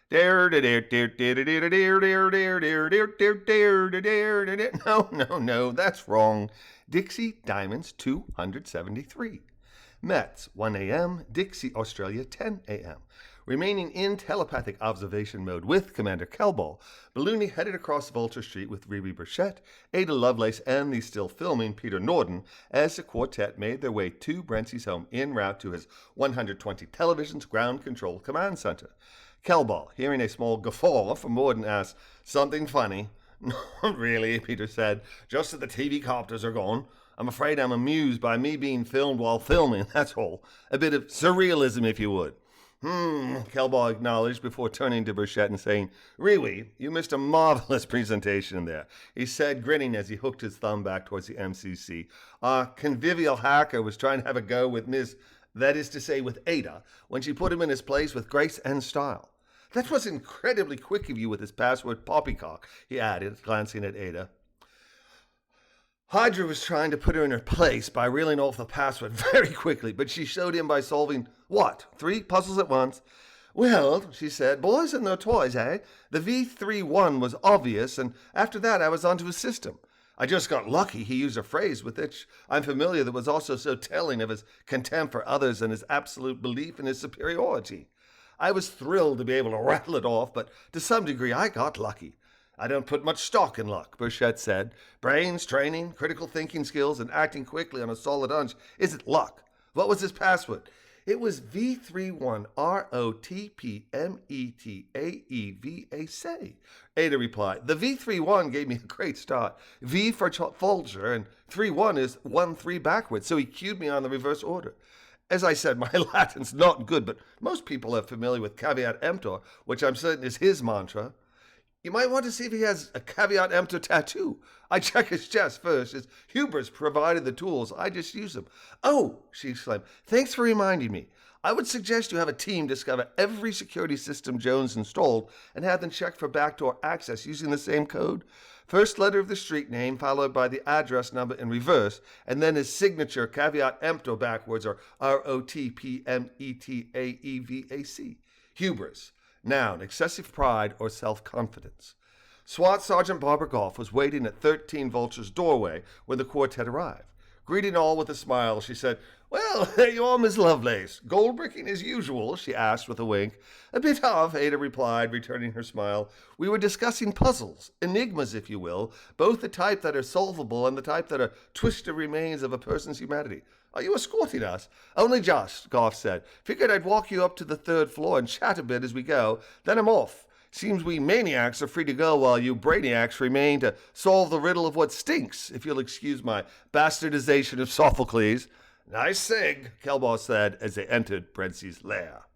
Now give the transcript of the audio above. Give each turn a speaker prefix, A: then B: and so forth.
A: No, that's wrong. Dixie Diamonds 273. Mets 1 a.m., Dixie, Australia 10 a.m. Remaining in telepathic observation mode with Commander Kelball, Balloony headed across Vulture Street with Riri Burchett, Ada Lovelace, and the still filming Peter Norden as the quartet made their way to Brentsy's home en route to his 120 television's ground control command center. Kelball, hearing a small guffaw from Norden, asked, "Something funny?" "Not really," Peter said. "Just that the TV copters are gone. I'm afraid I'm amused by me being filmed while filming, that's all. A bit of surrealism, if you would." Kelball acknowledged before turning to Burchett and saying, "Riri, you missed a marvelous presentation there," he said, grinning as he hooked his thumb back towards the MCC. "Our convivial hacker was trying to have a go with that is to say with Ada, when she put him in his place with grace and style. That was incredibly quick of you with his password poppycock," he added, glancing at Ada. "Hydra was trying to put her in her place by reeling off the password very quickly, but she showed him by solving, 3 puzzles at once?" "Well," she said, "boys and their toys, eh? The V31 was obvious, and after that I was onto his system. I just got lucky he used a phrase with which I'm familiar that was also so telling of his contempt for others and his absolute belief in his superiority. I was thrilled to be able to rattle it off, but to some degree I got lucky. I don't put much stock in luck," Burchett said. "Brains, training, critical thinking skills, and acting quickly on a solid hunch isn't luck. What was his password?" "It was V31ROTPMETAEVAC," Ada replied. "The V31 gave me a great start. V for Folger, and 3-1 is 1-3 backwards, so he cued me on the reverse order. As I said, my Latin's not good, but most people are familiar with caveat emptor, which I'm certain is his mantra. You might want to see if he has a caveat emptor tattoo. I check his chest first. His hubris provided the tools. I just use them." "Oh," she exclaimed, "thanks for reminding me. I would suggest you have a team discover every security system Jones installed and have them check for backdoor access using the same code. First letter of the street name followed by the address number in reverse, and then his signature caveat emptor backwards, or ROTPMETAEVAC. Hubris. Noun, excessive pride or self-confidence. SWAT Sergeant Barbara Goff was waiting at 13 Vulture's doorway when the quartet arrived. Greeting all with a smile, she said, "Well, there you are, Miss Lovelace. Gold bricking as usual?" she asked with a wink. "A bit of," Ada replied, returning her smile. "We were discussing puzzles, enigmas, if you will, both the type that are solvable and the type that are twisted remains of a person's humanity." "Are you escorting us?" "Only just," Goff said. "Figured I'd walk you up to the 3rd floor and chat a bit as we go. Then I'm off. Seems we maniacs are free to go while you brainiacs remain to solve the riddle of what stinks, if you'll excuse my bastardization of Sophocles." "Nice sig," Kelball said as they entered Brentsy's lair.